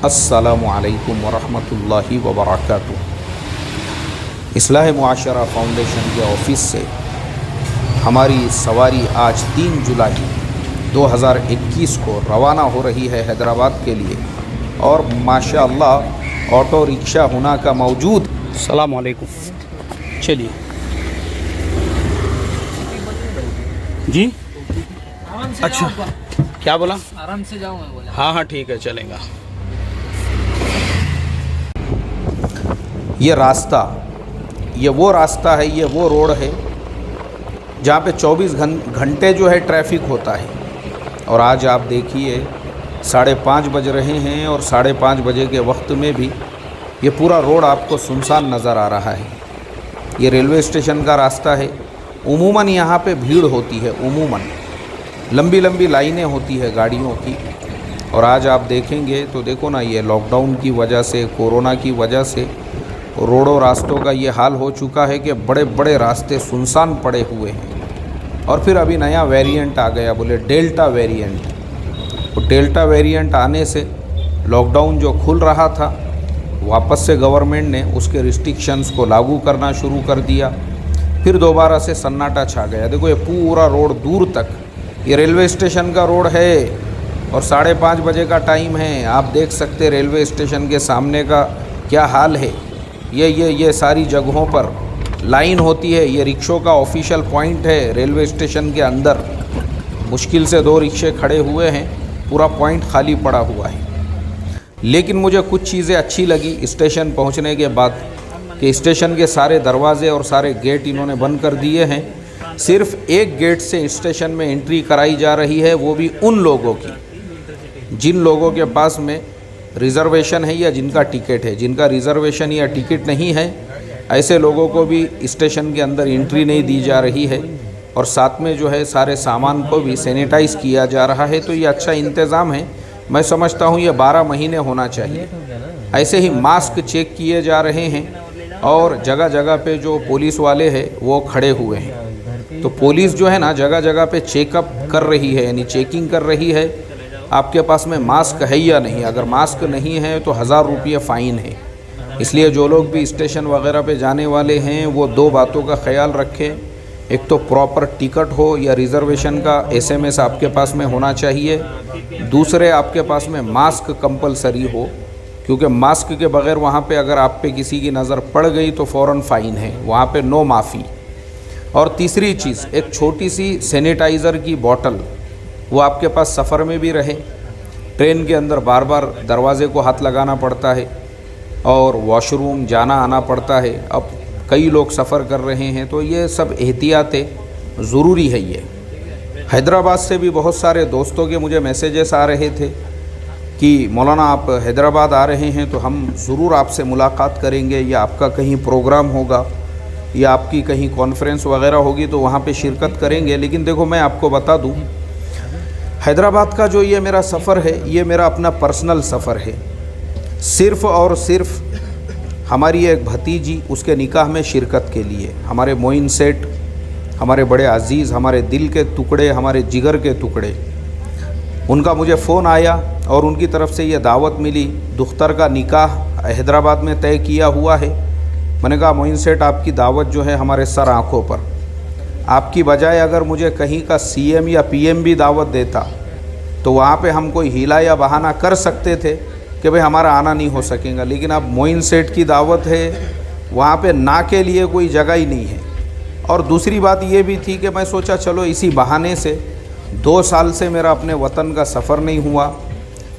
अस्सलामु अलैकुम वरहमतुल्लाहि वबरकातुहू। इस्लाह मुआशरा फाउंडेशन के ऑफ़िस से हमारी सवारी आज 3 जुलाई 2021 को रवाना हो रही है हैदराबाद के लिए, और माशाअल्लाह ऑटो रिक्शा हुना का मौजूद। अस्सलामु अलैकुम। चलिए जी। अच्छा, क्या बोला? आराम से जाऊँ मैं बोला। हाँ ठीक है, चलेगा। ये रास्ता, ये वो रास्ता है, ये वो रोड है जहाँ पे 24 घंटे जो है ट्रैफिक होता है। और आज आप देखिए 5:30 बज रहे हैं और 5:30 बजे के वक्त में भी ये पूरा रोड आपको सुनसान नज़र आ रहा है। ये रेलवे स्टेशन का रास्ता है। उमूमन यहाँ पे भीड़ होती है, उमूमन लंबी लंबी लाइनें होती है गाड़ियों की। और आज आप देखेंगे तो देखो ना, ये लॉकडाउन की वजह से, कोरोना की वजह से रोडों रास्तों का ये हाल हो चुका है कि बड़े बड़े रास्ते सुनसान पड़े हुए हैं। और फिर अभी नया वेरिएंट आ गया, बोले डेल्टा वेरिएंट। तो डेल्टा वेरिएंट आने से लॉकडाउन जो खुल रहा था, वापस से गवर्नमेंट ने उसके रिस्ट्रिक्शंस को लागू करना शुरू कर दिया। फिर दोबारा से सन्नाटा छा गया। देखो ये पूरा रोड दूर तक, ये रेलवे स्टेशन का रोड है और 5:30 बजे का टाइम है। आप देख सकते रेलवे स्टेशन के सामने का क्या हाल है। ये सारी जगहों पर लाइन होती है। ये रिक्शों का ऑफिशियल पॉइंट है रेलवे स्टेशन के अंदर। मुश्किल से 2 रिक्शे खड़े हुए हैं, पूरा पॉइंट खाली पड़ा हुआ है। लेकिन मुझे कुछ चीज़ें अच्छी लगी स्टेशन पहुंचने के बाद, कि स्टेशन के सारे दरवाजे और सारे गेट इन्होंने बंद कर दिए हैं। सिर्फ एक गेट से स्टेशन में एंट्री कराई जा रही है, वो भी उन लोगों की जिन लोगों के पास में रिज़र्वेशन है या जिनका टिकट है। जिनका रिज़र्वेशन या टिकट नहीं है, ऐसे लोगों को भी स्टेशन के अंदर एंट्री नहीं दी जा रही है। और साथ में जो है सारे सामान को भी सैनिटाइज़ किया जा रहा है। तो ये अच्छा इंतज़ाम है। मैं समझता हूँ ये 12 महीने होना चाहिए। ऐसे ही मास्क चेक किए जा रहे हैं और जगह जगह पे जो पुलिस वाले हैं वो खड़े हुए हैं। तो पुलिस जो है ना जगह जगह पे चेकअप कर रही है, यानी चेकिंग कर रही है आपके पास में मास्क है या नहीं। अगर मास्क नहीं है तो 1000 रुपये फ़ाइन है। इसलिए जो लोग भी स्टेशन वगैरह पे जाने वाले हैं वो 2 बातों का ख्याल रखें। एक तो प्रॉपर टिकट हो या रिज़र्वेशन का SMS आपके पास में होना चाहिए। दूसरे, आपके पास में मास्क कंपलसरी हो, क्योंकि मास्क के बगैर वहाँ पे अगर आप पे किसी की नज़र पड़ गई तो फ़ौरन फ़ाइन है, वहाँ पे नो माफ़ी। और तीसरी चीज़, एक छोटी सी सैनिटाइज़र की बोतल वो आपके पास सफ़र में भी रहे। ट्रेन के अंदर बार बार दरवाज़े को हाथ लगाना पड़ता है और वॉशरूम जाना आना पड़ता है। अब कई लोग सफ़र कर रहे हैं, तो ये सब एहतियातें ज़रूरी है। ये हैदराबाद से भी बहुत सारे दोस्तों के मुझे मैसेजेस आ रहे थे कि मौलाना आप हैदराबाद आ रहे हैं तो हम ज़रूर आपसे मुलाकात करेंगे, या आपका कहीं प्रोग्राम होगा या आपकी कहीं कॉन्फ्रेंस वगैरह होगी तो वहाँ पे शिरकत करेंगे। लेकिन देखो, मैं आपको बता दूँ, हैदराबाद का जो ये मेरा सफ़र है, ये मेरा अपना पर्सनल सफ़र है। सिर्फ़ और सिर्फ हमारी एक भतीजी, उसके निकाह में शिरकत के लिए हमारे मोइन सेठ, हमारे बड़े अज़ीज़, हमारे दिल के टुकड़े, हमारे जिगर के टुकड़े, उनका मुझे फ़ोन आया और उनकी तरफ से ये दावत मिली। दुख्तर का निकाह हैदराबाद में तय किया हुआ है। मैंने कहा मोइन सेठ, आपकी दावत जो है हमारे सर आँखों पर। आपकी बजाय अगर मुझे कहीं का CM या PM भी दावत देता तो वहाँ पे हम कोई हीला या बहाना कर सकते थे कि भाई हमारा आना नहीं हो सकेगा। लेकिन अब मोइन सेठ की दावत है, वहाँ पे ना के लिए कोई जगह ही नहीं है। और दूसरी बात ये भी थी कि मैं सोचा चलो इसी बहाने से, 2 साल से मेरा अपने वतन का सफ़र नहीं हुआ,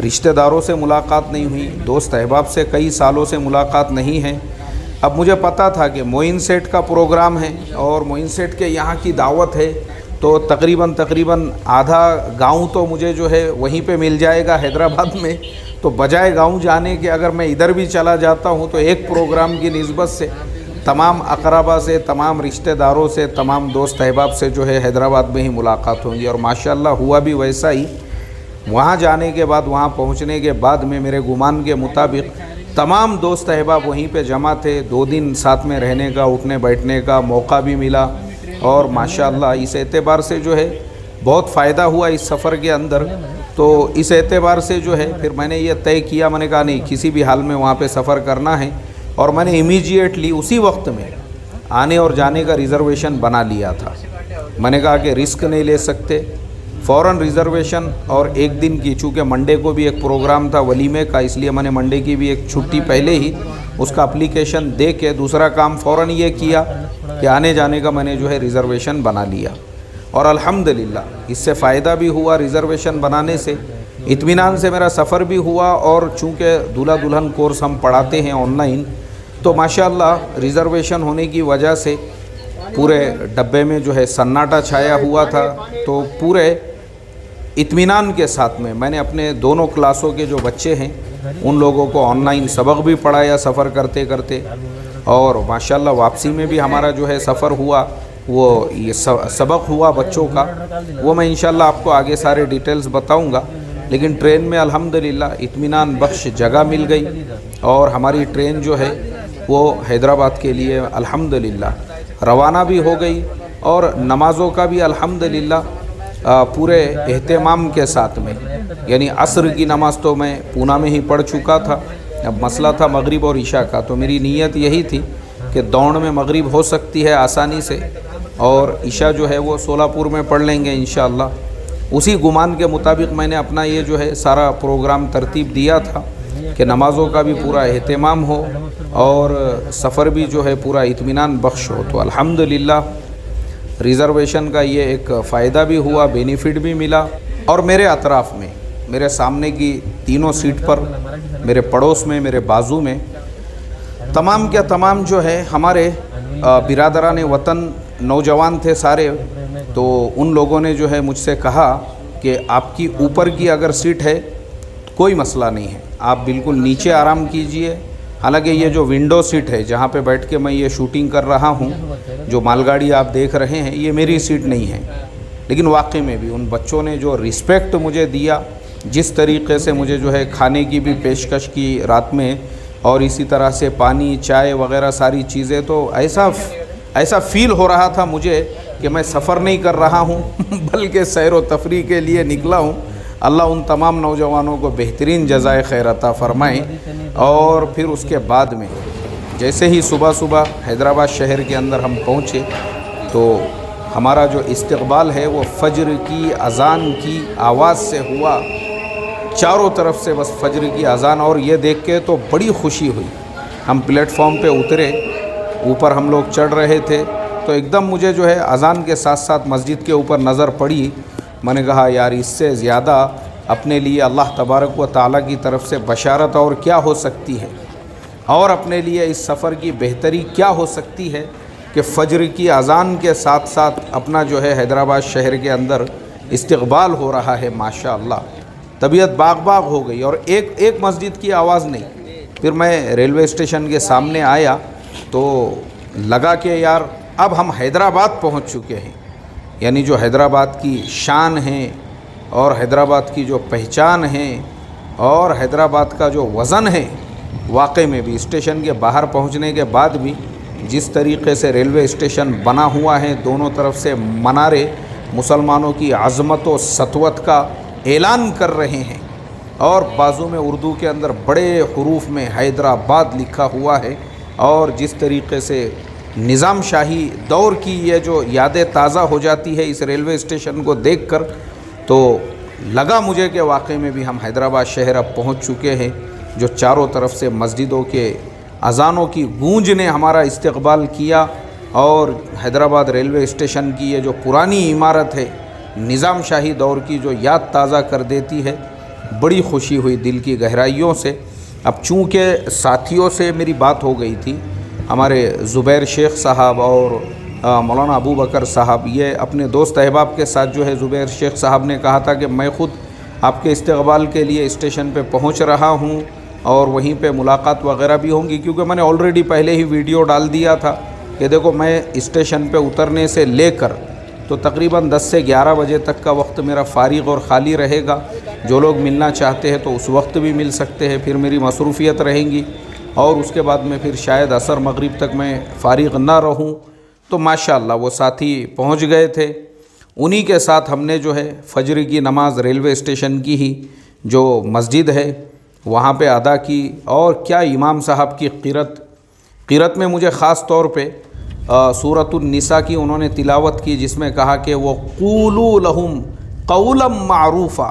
रिश्तेदारों से मुलाकात नहीं हुई, दोस्त अहबाब से कई सालों से मुलाकात नहीं है। अब मुझे पता था कि मोइन सेठ का प्रोग्राम है और मोइन सेठ के यहाँ की दावत है, तो तकरीबन आधा गांव तो मुझे जो है वहीं पे मिल जाएगा हैदराबाद में। तो बजाय गांव जाने के अगर मैं इधर भी चला जाता हूँ तो एक प्रोग्राम की निस्बत से तमाम अकराबा से, तमाम रिश्तेदारों से, तमाम दोस्त अहबाब से जो है हैदराबाद में ही मुलाकात होंगी। और माशाअल्लाह हुआ भी वैसा ही। वहाँ जाने के बाद, वहाँ पहुँचने के बाद में मेरे गुमान के मुताबिक तमाम दोस्त अहबाब वहीं पे जमा थे। 2 दिन साथ में रहने का, उठने बैठने का मौका भी मिला। और माशाअल्लाह इस एतबार से जो है बहुत फ़ायदा हुआ इस सफ़र के अंदर तो इस एतबार से जो है फिर मैंने ये तय किया, मैंने कहा नहीं किसी भी हाल में वहाँ पे सफ़र करना है। और मैंने इमीडिएटली उसी वक्त में आने और जाने का रिज़र्वेशन बना लिया था। मैंने कहा कि रिस्क नहीं ले सकते, फ़ौरन रिज़र्वेशन। और एक दिन की, चूँकि मंडे को भी एक प्रोग्राम था वलीमे का, इसलिए मैंने मंडे की भी एक छुट्टी पहले ही उसका एप्लीकेशन दे के दूसरा काम फ़ौरन ये किया कि आने जाने का मैंने जो है रिज़र्वेशन बना लिया। और अल्हम्दुलिल्लाह इससे फ़ायदा भी हुआ, रिज़र्वेशन बनाने से इत्मीनान से मेरा सफ़र भी हुआ। और चूँकि दूल्हा दुल्हन कोर्स हम पढ़ाते हैं ऑनलाइन, तो माशाअल्लाह रिज़र्वेशन होने की वजह से पूरे डब्बे में जो है सन्नाटा छाया हुआ था। तो पूरे इत्मीनान के साथ में मैंने अपने दोनों क्लासों के जो बच्चे हैं उन लोगों को ऑनलाइन सबक भी पढ़ाया सफ़र करते करते। और माशाअल्लाह वापसी में भी हमारा जो है सफ़र हुआ, वो ये सबक हुआ बच्चों का, वो मैं इंशाअल्लाह आपको आगे सारे डिटेल्स बताऊंगा। लेकिन ट्रेन में अल्हम्दुलिल्लाह इत्मीनान बख्श जगह मिल गई और हमारी ट्रेन जो है वो हैदराबाद के लिए अल्हम्दुलिल्लाह रवाना भी हो गई। और नमाज़ों का भी अल्हम्दुलिल्लाह पूरे एहतमाम के साथ में, यानी असर की नमाज़ तो मैं पूना में ही पढ़ चुका था। अब मसला था मगरिब और ईशा का, तो मेरी नीयत यही थी कि दौड़ में मगरिब हो सकती है आसानी से और ईशा जो है वो सोलापुर में पढ़ लेंगे इंशाअल्लाह। उसी गुमान के मुताबिक मैंने अपना ये जो है सारा प्रोग्राम तरतीब दिया था कि नमाज़ों का भी पूरा एहतमाम हो और सफ़र भी जो है पूरा इत्मीनान बख्श हो। तो अल्हम्दुलिल्लाह रिज़र्वेशन का ये एक फ़ायदा भी हुआ, बेनिफिट भी मिला। और मेरे अतराफ़ में, मेरे सामने की तीनों सीट पर, मेरे पड़ोस में, मेरे बाजू में तमाम क्या तमाम जो है हमारे बिरादरान वतन नौजवान थे सारे। तो उन लोगों ने जो है मुझसे कहा कि आपकी ऊपर की अगर सीट है कोई मसला नहीं है, आप बिल्कुल नीचे आराम कीजिए। हालांकि ये जो विंडो सीट है जहाँ पे बैठ के मैं ये शूटिंग कर रहा हूँ, जो मालगाड़ी आप देख रहे हैं, ये मेरी सीट नहीं है। लेकिन वाकई में भी उन बच्चों ने जो रिस्पेक्ट मुझे दिया, जिस तरीक़े से मुझे जो है खाने की भी पेशकश की रात में, और इसी तरह से पानी, चाय वगैरह सारी चीज़ें, तो ऐसा फ़ील हो रहा था मुझे कि मैं सफ़र नहीं कर रहा हूँ बल्कि सैर व तफरीह के लिए निकला हूँ। अल्लाह उन तमाम नौजवानों को बेहतरीन जज़ाए खैर अता फ़रमाए। और फिर उसके बाद में जैसे ही सुबह सुबह हैदराबाद शहर के अंदर हम पहुँचे तो हमारा जो इस्तकबाल है वो फ़ज्र की अज़ान की आवाज़ से हुआ। चारों तरफ से बस फ़ज्र की अज़ान, और ये देख के तो बड़ी खुशी हुई। हम प्लेटफॉर्म पे उतरे, ऊपर हम लोग चढ़ रहे थे, तो एकदम मुझे जो है अज़ान के साथ साथ मस्जिद के ऊपर नज़र पड़ी। मैंने कहा यार इससे ज़्यादा अपने लिए अल्लाह तबारक व तआला की तरफ से बशारत और क्या हो सकती है, और अपने लिए इस सफ़र की बेहतरी क्या हो सकती है कि फ़ज्र की अज़ान के साथ साथ अपना जो है हैदराबाद शहर के अंदर इस्तकबाल हो रहा है। माशाअल्लाह तबीयत बाग बाग हो गई। और एक मस्जिद की आवाज़ नहीं। फिर मैं रेलवे स्टेशन के सामने आया तो लगा कि यार अब हम हैदराबाद पहुंच चुके हैं, यानी जो हैदराबाद की शान है और हैदराबाद की जो पहचान है और हैदराबाद का जो वज़न है, वाकई में भी स्टेशन के बाहर पहुंचने के बाद भी जिस तरीक़े से रेलवे स्टेशन बना हुआ है, दोनों तरफ से मनारे मुसलमानों की अज़मत व सतवत का ऐलान कर रहे हैं, और बाजू में उर्दू के अंदर बड़े हरूफ में हैदराबाद लिखा हुआ है। और जिस तरीक़े से निज़ाम शाही दौर की ये जो यादें ताज़ा हो जाती है इस रेलवे स्टेशन को देखकर, तो लगा मुझे कि वाकई में भी हम हैदराबाद शहर अब पहुंच चुके हैं। जो चारों तरफ से मस्जिदों के अज़ानों की गूंज ने हमारा इस्तकबाल किया, और हैदराबाद रेलवे स्टेशन की ये जो पुरानी इमारत है, निज़ाम शाही दौर की, जो याद ताज़ा कर देती है। बड़ी खुशी हुई दिल की गहराइयों से। अब चूँकि साथियों से मेरी बात हो गई थी, हमारे ज़ुबैर शेख साहब और मौलाना अबू बकर साहब, ये अपने दोस्त अहबाब के साथ जो है ज़ुबैर शेख साहब ने कहा था कि मैं ख़ुद आपके इस्तकबाल के लिए स्टेशन पे पहुंच रहा हूं और वहीं पे मुलाकात वगैरह भी होंगी, क्योंकि मैंने ऑलरेडी पहले ही वीडियो डाल दिया था कि देखो मैं स्टेशन पे उतरने से लेकर तो तकरीबन 10 से 11 बजे तक का वक्त मेरा फ़ारिग और ख़ाली रहेगा। जो लोग मिलना चाहते हैं तो उस वक्त भी मिल सकते हैं, फिर मेरी मसरूफ़ियत रहेंगी, और उसके बाद में फिर शायद असर मगरिब तक मैं फ़ारिग ना रहूं। तो माशाअल्लाह वो साथी पहुंच गए थे उन्हीं के साथ हमने जो है फजर की नमाज़ रेलवे स्टेशन की ही जो मस्जिद है वहाँ पे अदा की। और क्या इमाम साहब की क़िरत में मुझे ख़ास तौर पे सूरतुन निसा की उन्होंने तिलावत की, जिसमें कहा कि वो क़ूलू लहुम क़ौलन मारूफ़ा।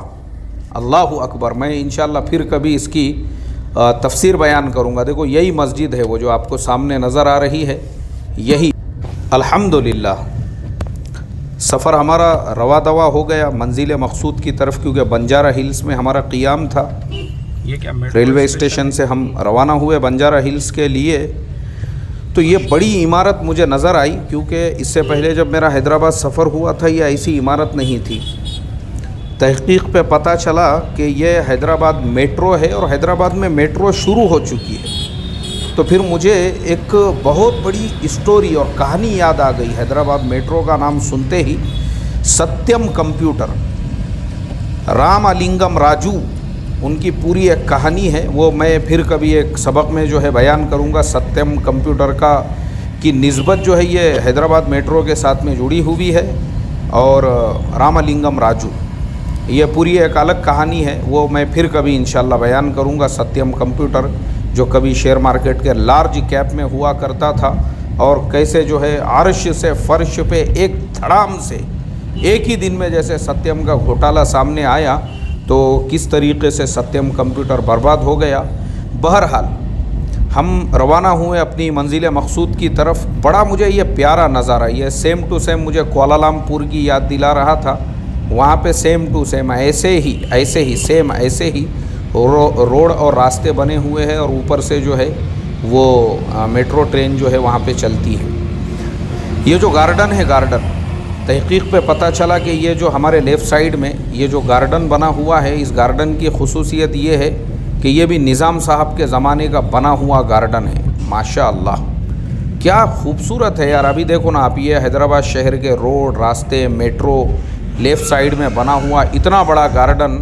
अल्लाहु अकबर। मैं इंशाअल्लाह फिर कभी इसकी तफसीर बयान करूँगा। देखो यही मस्जिद है वो जो आपको सामने नज़र आ रही है, यही। अल्हम्दुलिल्लाह सफ़र हमारा रवा दवा हो गया मंजिल मकसूद की तरफ, क्योंकि बंजारा हिल्स में हमारा क़ियाम था। ये क्या रेलवे स्टेशन से हम रवाना हुए बंजारा हिल्स के लिए। तो ये बड़ी इमारत मुझे नज़र आई, क्योंकि इससे पहले जब मेरा हैदराबाद सफ़र हुआ था ये ऐसी इमारत नहीं थी। तहक़ीक़ पे पता चला कि ये हैदराबाद मेट्रो है और हैदराबाद में मेट्रो शुरू हो चुकी है। तो फिर मुझे एक बहुत बड़ी स्टोरी और कहानी याद आ गई। हैदराबाद मेट्रो का नाम सुनते ही सत्यम कंप्यूटर, रामालिंगम राजू, उनकी पूरी एक कहानी है। वो मैं फिर कभी एक सबक में जो है बयान करूँगा। सत्यम कंप्यूटर की निस्बत जो है ये हैदराबाद मेट्रो के साथ में जुड़ी हुई है। और रामालिंगम राजू, ये पूरी एक अलग कहानी है, वो मैं फिर कभी इंशाल्लाह बयान करूँगा। सत्यम कंप्यूटर जो कभी शेयर मार्केट के लार्ज कैप में हुआ करता था, और कैसे जो है अर्श से फ़र्श पे एक धड़ाम से एक ही दिन में जैसे सत्यम का घोटाला सामने आया, तो किस तरीके से सत्यम कंप्यूटर बर्बाद हो गया। बहरहाल हम रवाना हुए अपनी मंजिल मकसूद की तरफ। बड़ा मुझे ये प्यारा नज़ारा, ये सेम टू सेम मुझे कुआलालंपुर की याद दिला रहा था। वहाँ पे सेम टू सेम ऐसे ही रोड और रास्ते बने हुए हैं, और ऊपर से जो है वो मेट्रो ट्रेन जो है वहाँ पे चलती है। ये जो गार्डन है, तहक़ीक़ पे पता चला कि ये जो हमारे लेफ़्ट साइड में ये जो गार्डन बना हुआ है, इस गार्डन की ख़ुसूसियत ये है कि ये भी निज़ाम साहब के ज़माने का बना हुआ गार्डन है। माशाअल्लाह क्या खूबसूरत है यार। अभी देखो ना आप, ये हैदराबाद शहर के रोड, रास्ते, मेट्रो, लेफ़्ट साइड में बना हुआ इतना बड़ा गार्डन,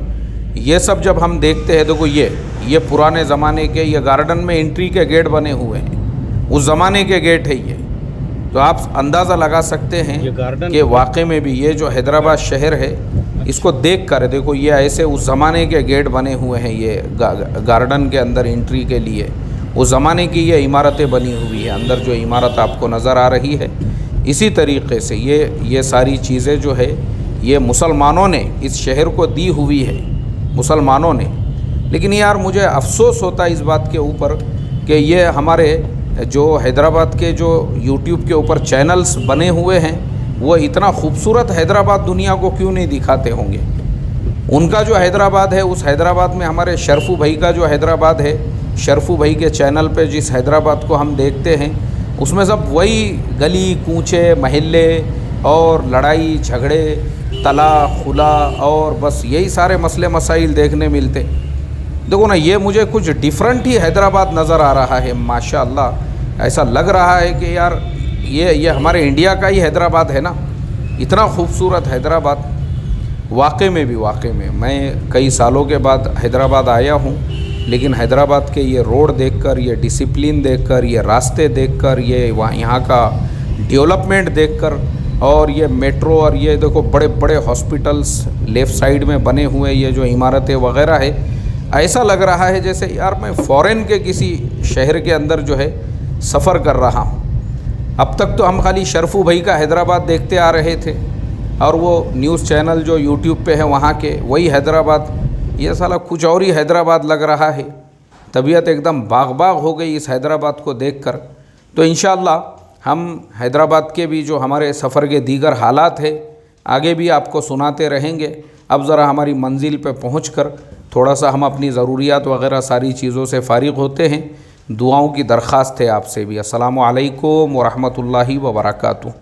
ये सब जब हम देखते हैं, देखो ये पुराने ज़माने के ये गार्डन में एंट्री के गेट बने हुए हैं, उस ज़माने के गेट है ये। तो आप अंदाज़ा लगा सकते हैं कि वाकई में भी ये जो हैदराबाद शहर है, इसको देख कर देखो ये ऐसे उस ज़माने के गेट बने हुए हैं। ये गार्डन के अंदर एंट्री के लिए उस ज़माने की ये इमारतें बनी हुई है। अंदर जो इमारत आपको नज़र आ रही है, इसी तरीके से ये सारी चीज़ें जो है ये मुसलमानों ने इस शहर को दी हुई है, मुसलमानों ने। लेकिन यार मुझे अफसोस होता है इस बात के ऊपर कि ये हमारे जो हैदराबाद के जो यूट्यूब के ऊपर चैनल्स बने हुए हैं, वो इतना खूबसूरत हैदराबाद दुनिया को क्यों नहीं दिखाते होंगे। उनका जो हैदराबाद है, उस हैदराबाद में हमारे शरफू भाई का जो हैदराबाद है, शरफू भाई के चैनल पे जिस हैदराबाद को हम देखते हैं, उसमें सब वही गली कूचे, महल्ले और लड़ाई झगड़े, तला खुला, और बस यही सारे मसले मसाइल देखने मिलते। देखो ना, ये मुझे कुछ डिफरेंट ही हैदराबाद नज़र आ रहा है। माशाअल्लाह ऐसा लग रहा है कि यार ये हमारे इंडिया का ही हैदराबाद है ना, इतना खूबसूरत हैदराबाद। वाकई में मैं कई सालों के बाद हैदराबाद आया हूँ, लेकिन हैदराबाद के ये रोड देखकर, ये डिसिप्लिन देखकर, ये रास्ते देखकर, ये यहाँ का डेवलपमेंट देखकर, और ये मेट्रो, और ये देखो बड़े बड़े हॉस्पिटल्स लेफ़्ट साइड में बने हुए, ये जो इमारतें वगैरह है, ऐसा लग रहा है जैसे यार मैं फ़ॉरेन के किसी शहर के अंदर जो है सफ़र कर रहा हूँ। अब तक तो हम खाली शरफू भाई का हैदराबाद देखते आ रहे थे, और वो न्यूज़ चैनल जो यूट्यूब पे है वहाँ के वही हैदराबाद। ये साला कुछ और ही हैदराबाद लग रहा है। तबीयत एकदम बाग हो गई इस हैदराबाद को देखकर। तो इंशाअल्लाह हम हैदराबाद के भी जो हमारे सफ़र के दीगर हालात है आगे भी आपको सुनाते रहेंगे। अब ज़रा हमारी मंजिल पे पहुंचकर थोड़ा सा हम अपनी ज़रूरियात वगैरह सारी चीज़ों से फ़ारिग़ होते हैं। दुआओं की दरख्वास्त है आपसे भी। अस्सलामु अलैकुम व रहमतुल्लाहि व बरकातुहू।